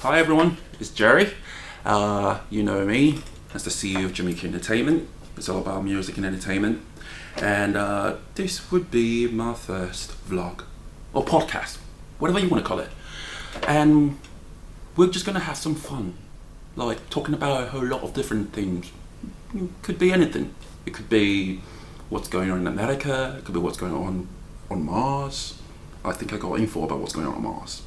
Hi everyone, it's Jerry. You know me as the CEO of Jamaica Entertainment. It's all about music and entertainment. And this would be my first vlog or podcast, whatever you want to call it. And we're just gonna have some fun, like talking about a whole lot of different things. It could be anything. It could be what's going on in America. It could be what's going on Mars. I think I got info about what's going on Mars.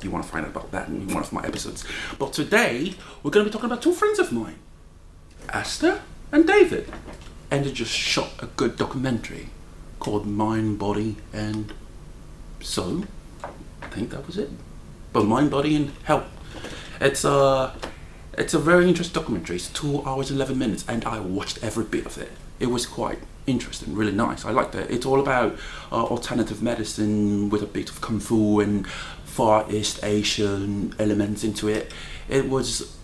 You want to find out about that in one of my episodes. But today, we're going to be talking about two friends of mine, Aster and David. And they just shot a good documentary called Mind, Body and Soul. I think that was it. But Mind, Body and Health. It's a very interesting documentary. It's 2 hours, 11 minutes, and I watched every bit of it. It was quite interesting, really nice. I liked it. It's all about alternative medicine with a bit of Kung Fu and Far East Asian elements into it. It was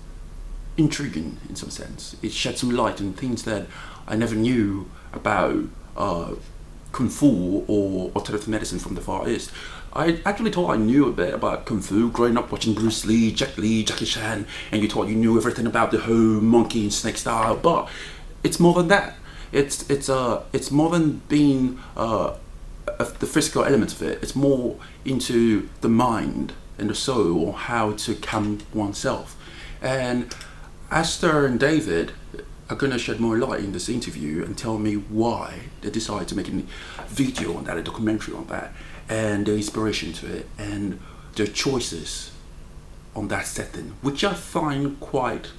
intriguing in some sense. It shed some light on things that I never knew about Kung Fu or alternative medicine from the Far East. I actually thought I knew a bit about Kung Fu growing up watching Bruce Lee, Jackie Chan, and you thought you knew everything about the whole monkey and snake style, but it's more than that. It's more than being the physical element of it. It's more into the mind and the soul, or how to calm oneself. And Aster and David are going to shed more light in this interview and tell me why they decided to make a video on that, a documentary on that, and the inspiration to it, and their choices on that setting, which I find quite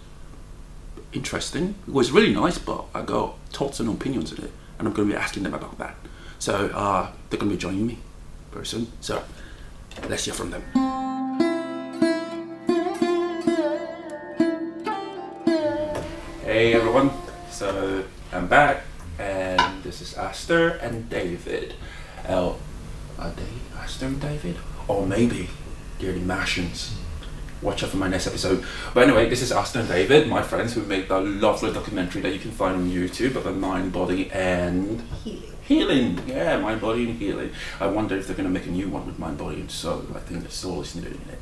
interesting. It was really nice, but I got thoughts and opinions in it, and I'm going to be asking them about that. So they're going to be joining me very soon. So let's hear from them. Hey everyone, so I'm back, and this is Aster and David. Are they Aster and David? Or maybe they're the Martians. Watch out for my next episode. But anyway, this is Aster and David, my friends, who made the lovely documentary that you can find on YouTube about Mind, Body and Healing. Yeah, Mind, Body and Healing. I wonder if they're going to make a new one with Mind, Body and Soul. I think the soul is needed in it.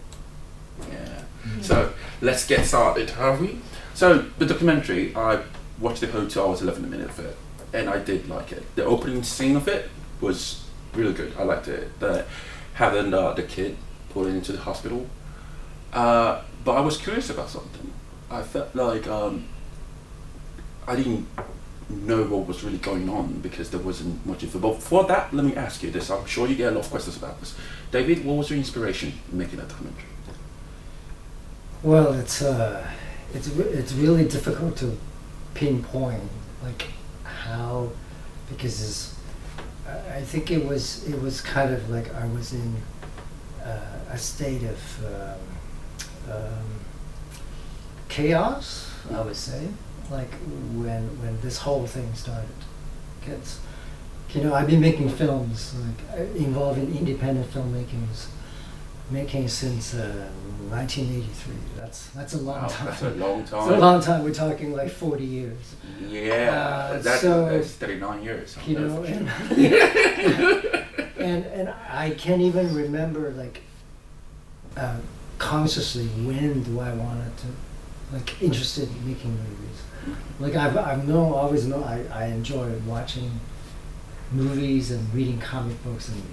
Yeah. So let's get started, have we? So the documentary, I watched the whole 2 hours 11 minutes of it, and I did like it. The opening scene of it was really good. I liked it. Having the kid put into the hospital. But I was curious about something. I felt like I didn't know what was really going on because there wasn't much info. But for that, let me ask you this. I'm sure you get a lot of questions about this. David, what was your inspiration in making that documentary? Well, it's really difficult to pinpoint like how, because I think it was kind of like I was in a state of chaos, I would say, like when this whole thing started. Because, I've been making films like involving independent making since 1983. That's a long time. That's a long time. It's a long time. We're talking like 40 years. Yeah, that's 39 years. And I can't even remember like consciously when do I wanted to like interested in making movies. Like always know I enjoy watching movies and reading comic books and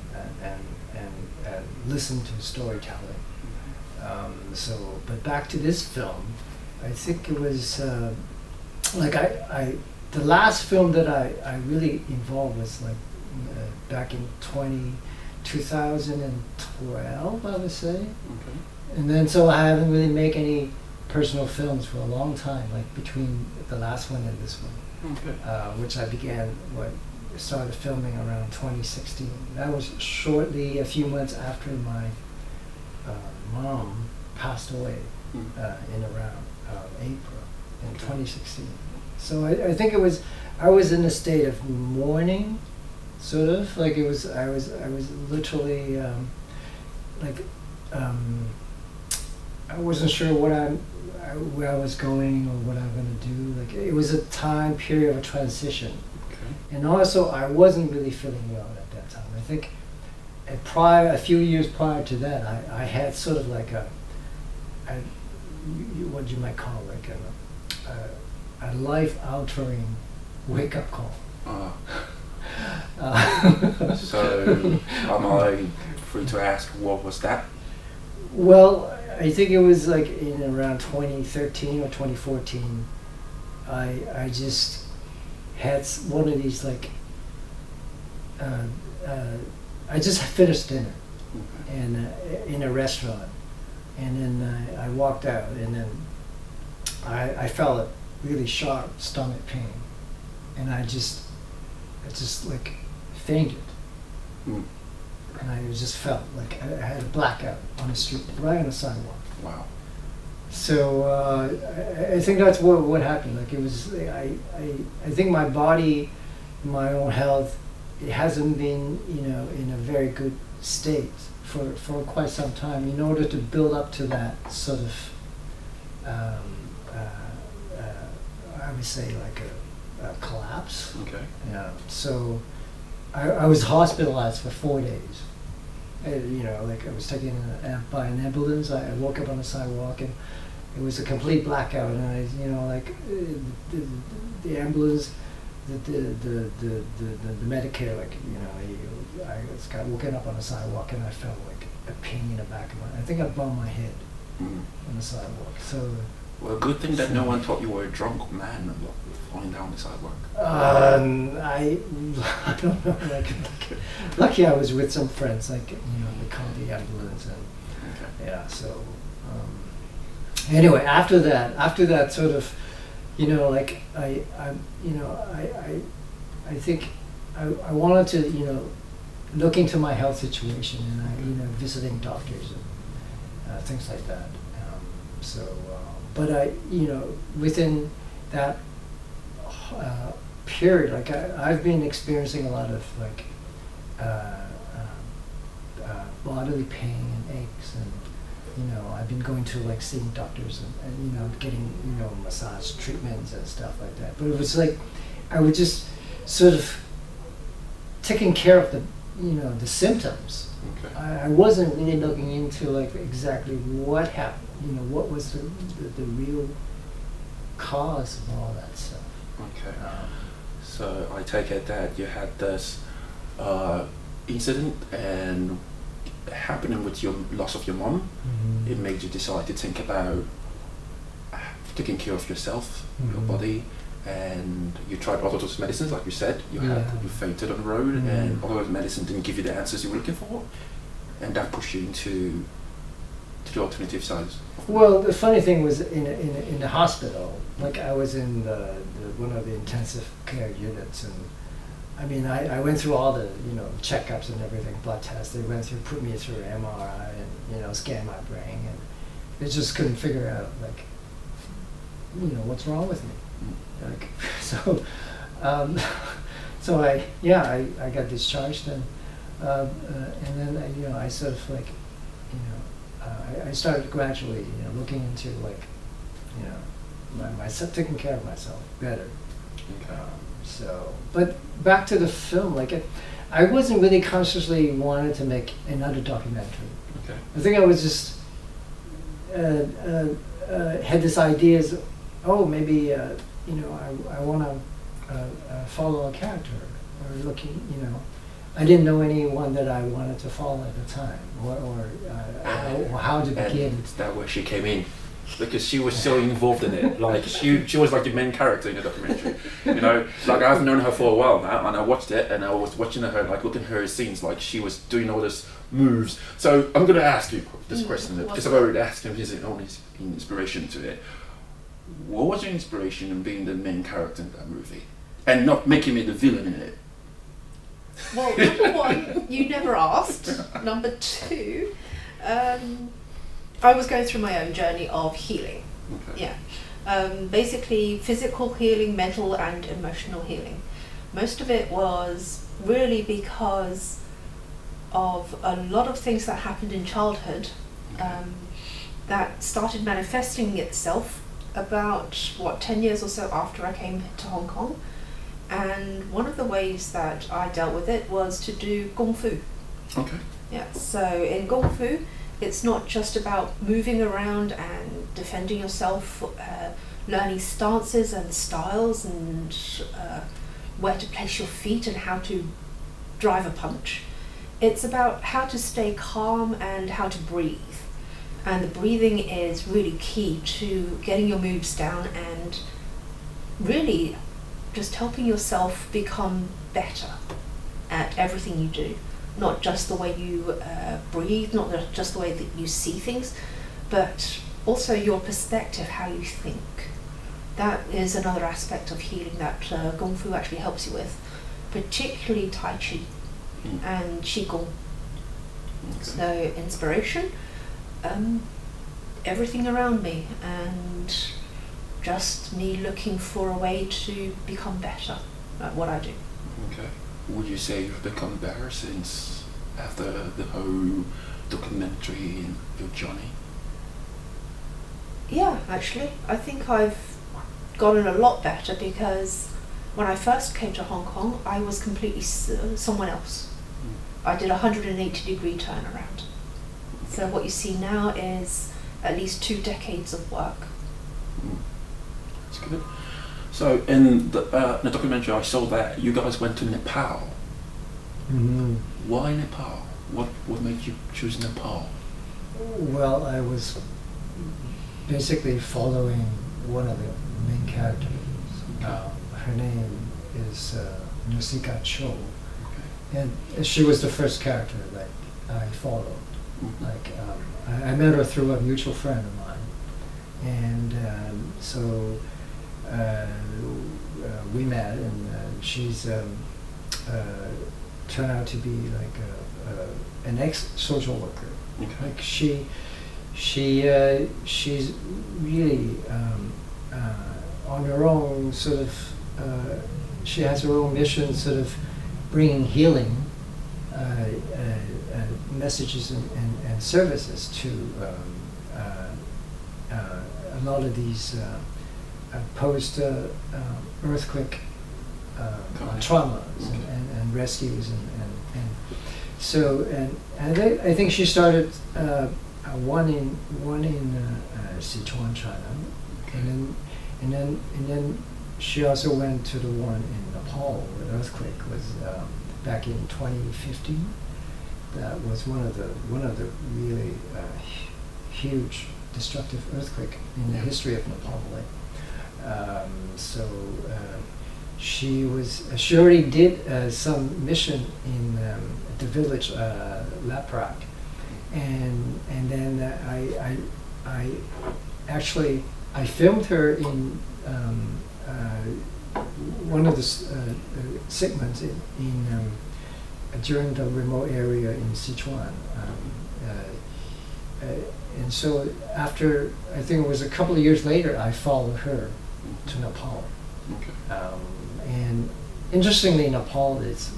listen to storytelling. But back to this film, I think it was like the last film that I really involved was like back in 2012, I would say. Okay. And then so I haven't really made any personal films for a long time, like between the last one and this one. Okay. Which I started filming around 2016. That was shortly a few months after my mom passed away in around April in 2016. So I think I was in a state of mourning, sort of like I was literally I wasn't sure where I was going or what I'm going to do. Like it was a time period of a transition. Okay. And also I wasn't really feeling well at that time. I think a few years prior to that, I had sort of like what you might call like a life-altering wake-up call. So, am I free to ask what was that? Well, I think it was like in around 2013 or 2014. I just had one of these like. I just finished dinner, and in a restaurant, and then I walked out, and then I felt a really sharp stomach pain, and I just like fainted. And I just felt like I had a blackout on the street, right on the sidewalk. Wow. So I think that's what happened. Like it was, I think my body, my own health, it hasn't been, in a very good state for quite some time. In order to build up to that sort of, I would say like a collapse. Okay. Yeah. So I was hospitalized for 4 days. Like I was taken by an ambulance. I woke up on the sidewalk and it was a complete blackout. And I, the ambulance, the Medicare, like I just got woken up on the sidewalk and I felt like a pain in the back of I think I bumped my head on the sidewalk. So. Well, good thing that no one thought you were a drunk man falling down the sidewalk. I don't know. Like, lucky I was with some friends. Like, they called the ambulance and yeah. So anyway, after that sort of, like I think I wanted to look into my health situation and I visiting doctors and things like that. But I, within that period, like I've been experiencing a lot of like bodily pain and aches, and I've been going to like seeing doctors and getting massage treatments and stuff like that. But it was like I was just sort of taking care of the symptoms. Okay. I wasn't really looking into like exactly what happened. What was the real cause of all that stuff. Okay. So I take it that you had this incident and happening with your loss of your mom. Mm-hmm. It made you decide to think about taking care of yourself, your body, and you tried all those medicines, like you said. You fainted on the road, and all those medicine didn't give you the answers you were looking for, and that pushed you into the alternative sides. Well, the funny thing was in the hospital, like I was in one of the intensive care units, and I mean I went through all the checkups and everything, blood tests. They put me through MRI and scanned my brain, and they just couldn't figure out like what's wrong with me. Like so I got discharged and then I sort of like I started gradually looking into like myself, taking care of myself better. Okay. But back to the film, like I wasn't really consciously wanted to make another documentary. Okay. I think I was just had this idea as, maybe I want to follow a character or looking I didn't know anyone that I wanted to follow at the time, or how to begin. And that where she came in, because she was so involved in it. Like she was like the main character in the documentary. Like I've known her for a while now, and I watched it, and I was watching her, like looking at her scenes, like she was doing all these moves. So I'm gonna ask you this question because I've already asked him his own inspiration to it. What was your inspiration in being the main character in that movie, and not making me the villain in it? Well, number one, you never asked. Number two, I was going through my own journey of healing. Okay. Yeah. Basically physical healing, mental and emotional healing. Most of it was really because of a lot of things that happened in childhood that started manifesting itself about 10 years or so after I came to Hong Kong. And one of the ways that I dealt with it was to do Kung Fu. Okay. Yeah, so in Kung Fu, It's not just about moving around and defending yourself, learning stances and styles and where to place your feet and how to drive a punch. It's about how to stay calm and how to breathe. And the breathing is really key to getting your moves down and really just helping yourself become better at everything you do. Not just the way you breathe, not just the way that you see things, but also your perspective, how you think. That is another aspect of healing that Kung Fu actually helps you with, particularly Tai Chi and Qigong. Okay. So inspiration, everything around me, and just me looking for a way to become better at what I do. Okay. Would you say you've become better since after the whole documentary and your journey? Yeah, actually, I think I've gotten a lot better, because when I first came to Hong Kong, I was completely someone else. I did a 180-degree turnaround. So what you see now is at least 2 decades of work. That's good. So in the documentary, I saw that you guys went to Nepal. Mm-hmm. Why Nepal? What made you choose Nepal? Well, I was basically following one of the main characters. Her name is David Chow, and she was the first character that I followed. Mm-hmm. Like I met her through a mutual friend of mine, and so we met, and she's turned out to be like an ex-social worker. Okay. Like she's really on her own sort of. She has her own mission, sort of bringing healing messages and services to a lot of these post-earthquake traumas and rescues and so I think she started one in Sichuan, China, and then she also went to the one in Nepal where the earthquake was back in 2015. That was one of the really huge destructive earthquake in the history of Nepal. She already did some mission in the village Laprak, and then I filmed her in one of the segments in during the remote area in Sichuan. And so after, I think it was a couple of years later, I followed her to Nepal. Okay. And interestingly, Nepal is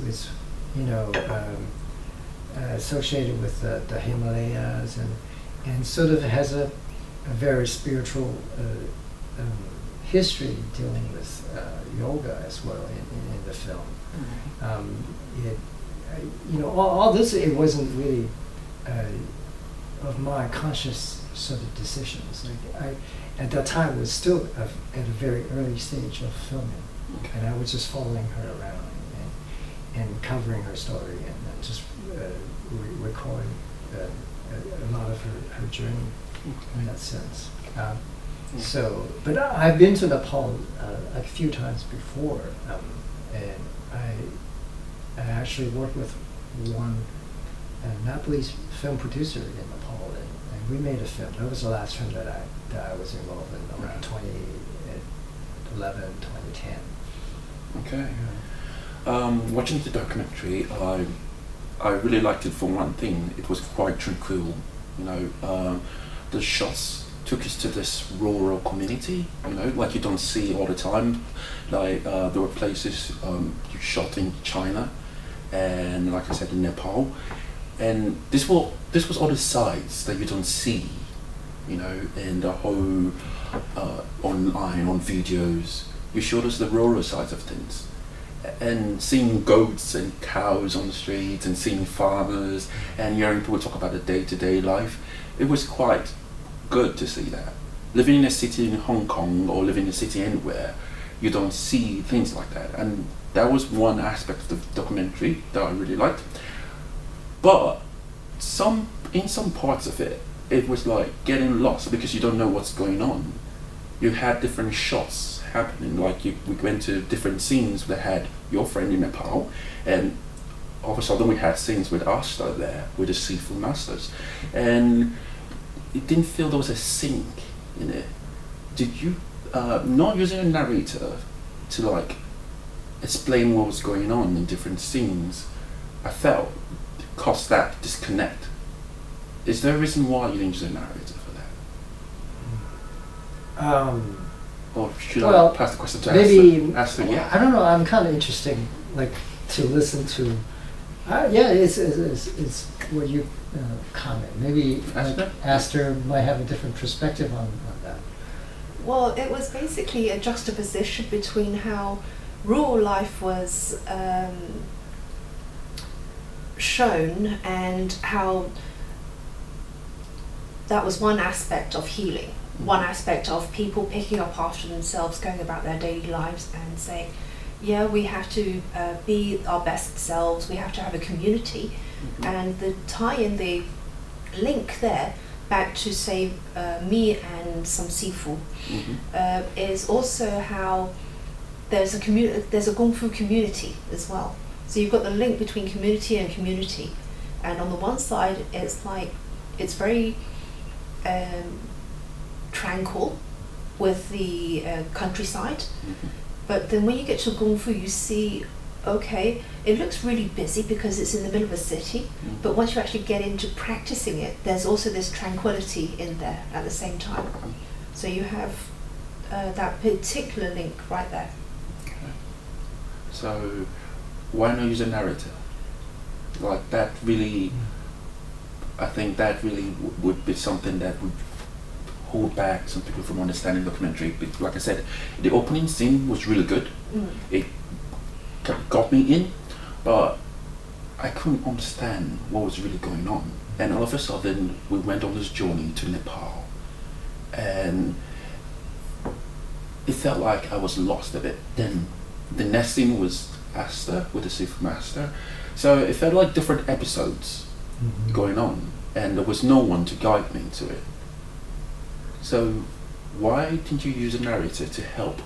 associated with the Himalayas and sort of has a very spiritual history dealing with yoga as well in the film. All this, it wasn't really of my conscious sort of decisions. Like I, at that time, was still at a very early stage of filming, and I was just following her around and covering her story and just recording a lot of her journey in that sense. So, but I've been to Nepal a few times before, and I actually worked with one Nepalese film producer in Nepal, and we made a film. That was the last film that I was involved in around 2011, 2010. Okay. Watching the documentary, I really liked it for one thing. It was quite tranquil. The shots took us to this rural community. Like you don't see all the time. Like there were places you shot in China, and like I said, in Nepal, and this was all the sides that you don't see. In the whole online on videos, you showed us the rural sides of things. And seeing goats and cows on the streets and seeing farmers and hearing people talk about the day-to-day life, it was quite good to see that. Living in a city in Hong Kong or living in a city anywhere, you don't see things like that. And that was one aspect of the documentary that I really liked. But in some parts of it, it was like getting lost because you don't know what's going on. You had different shots happening, like we went to different scenes that had your friend in Nepal, and all of a sudden we had scenes with Aster there, with the seafood masters, and it didn't feel there was a sync in it. Did you, not using a narrator to like explain what was going on in different scenes, I felt caused that disconnect. Is there a reason why you didn't use a narrator for that? Or should I pass the question to maybe Aster? Yeah. I don't know. I'm kind of interesting, like to listen to. Yeah, it's what you comment. Maybe Aster might have a different perspective on that. Well, it was basically a juxtaposition between how rural life was shown and how that was one aspect of healing, one aspect of people picking up after themselves, going about their daily lives and saying, yeah, we have to be our best selves, we have to have a community. And the tie-in, the link there back to say me and some sifu is also how there's a Kung Fu community as well. So you've got the link between community and community, and on the one side it's like it's very tranquil with the countryside, but then when you get to Kung Fu you see, okay, it looks really busy because it's in the middle of a city, but once you actually get into practicing it, there's also this tranquility in there at the same time. So you have that particular link right there. Okay. So why not use a narrator? Like that really, I think that really would be something that would hold back some people from understanding the documentary. But like I said, the opening scene was really good. It got me in, but I couldn't understand what was really going on. And all of a sudden, we went on this journey to Nepal, and it felt like I was lost a bit. Then the next scene was Aster with the seafood master, so it felt like different episodes going on, and there was no one to guide me to it. So why didn't you use a narrator to help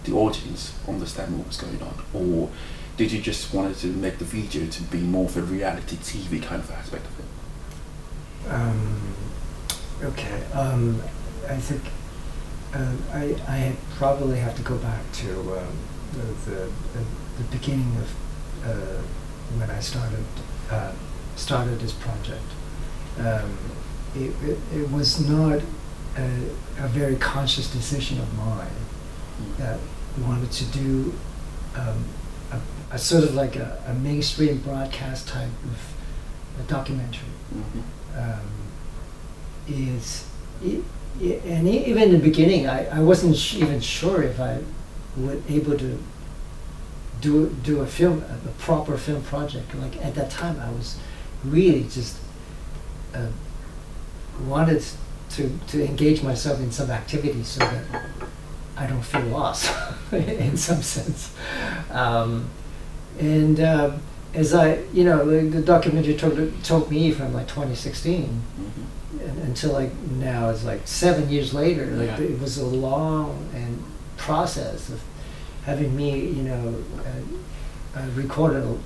the audience understand what was going on? Or did you just wanted to make the video to be more of a reality TV kind of aspect of it? Okay. I think I probably have to go back to the beginning of when I started this project. It was not a very conscious decision of mine that wanted to do a sort of like a mainstream broadcast type of a documentary. And even in the beginning, I wasn't even sure if I would able to do a proper film project. Like at that time, I was really just wanted to engage myself in some activity so that I don't feel lost in some sense. As the documentary took me from like 2016 until like now, it's like 7 years later. Like it was a long process of having me, recorded a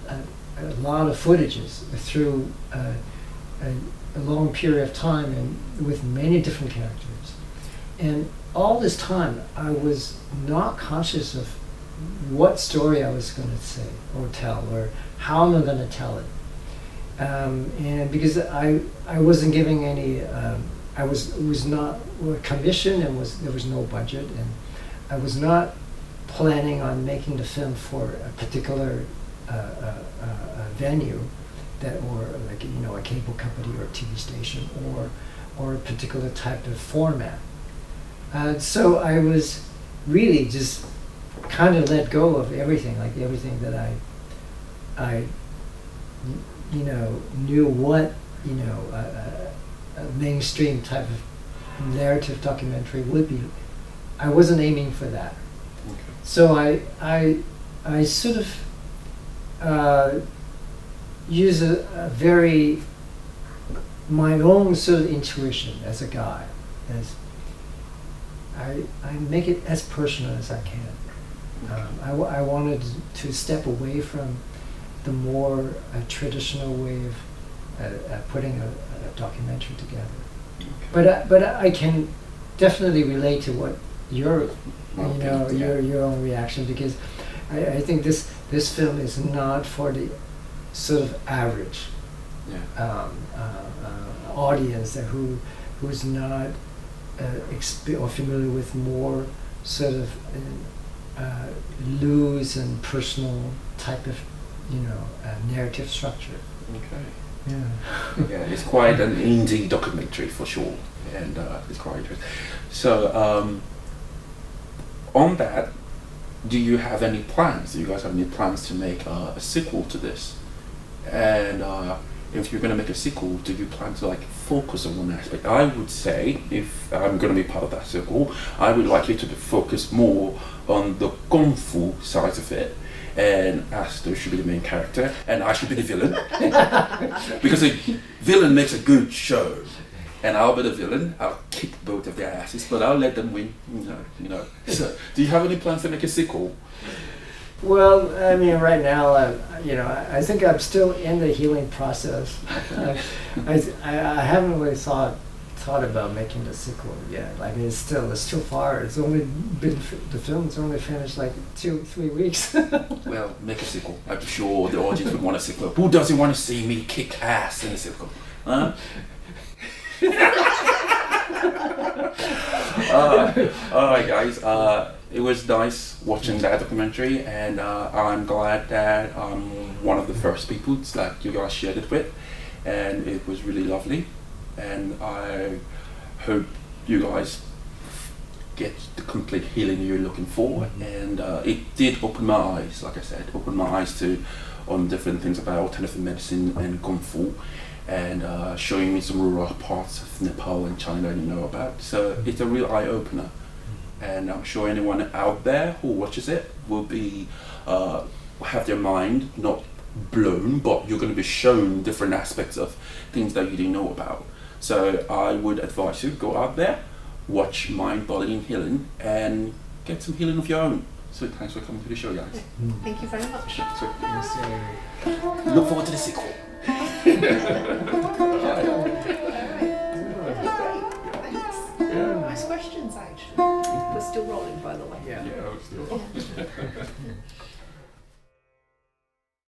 lot of footages through a long period of time and with many different characters. And all this time, I was not conscious of what story I was going to say or tell, or how am I going to tell it. And because I wasn't giving any, I was not commissioned, and there was no budget, and I was not planning on making the film for a particular venue, or like a cable company or a TV station or a particular type of format. So I was really just kind of let go of everything, like everything that I knew what a mainstream type of narrative documentary would be. I wasn't aiming for that. Okay. So I sort of use a very my own sort of intuition as a guy, as I make it as personal as I can. I wanted to step away from the more traditional way of putting a documentary together. Okay. But I can definitely relate to what your your own reaction, because I think this film is not for the sort of average audience who's not or familiar with more sort of loose and personal type of narrative structure. Okay. Yeah. Yeah, it's quite an indie documentary for sure, and it's quite interesting. So, on that, do you have any plans? Do you guys have any plans to make a sequel to this? And if you're going to make a sequel, do you plan to focus on one aspect? I would say, if I'm going to be part of that sequel, I would like it to focus more on the kung fu side of it, and Aster should be the main character, and I should be the villain. Because a villain makes a good show, and I'll be the villain. I'll kick both of their asses, but I'll let them win. So, do you have any plans to make a sequel? Well, I mean, right now, I think I'm still in the healing process. I haven't really thought about making the sequel yet. It's too far. It's only been the film's only finished 2-3 weeks. Well, make a sequel. I'm sure the audience would want a sequel. Who doesn't want to see me kick ass in a sequel? Huh? Alright guys, it was nice watching that documentary, and I'm glad that I'm one of the first people that you guys shared it with, and it was really lovely, and I hope you guys get the complete healing you're looking for, and it did open my eyes, like I said, on different things about alternative medicine and kung fu, and showing me some rural parts of Nepal and China I didn't know about. So it's a real eye-opener, and I'm sure anyone out there who watches it will be have their mind not blown, but you're going to be shown different aspects of things that you didn't know about. So I would advise you, go out there, watch Mind, Body and Healing, and get some healing of your own. So thanks for coming to the show, guys. Thank you very much. So, look forward to the sequel. Great. Thanks. Nice questions, actually. We're still rolling, by the way. Yeah. Yeah, I was still. Yeah.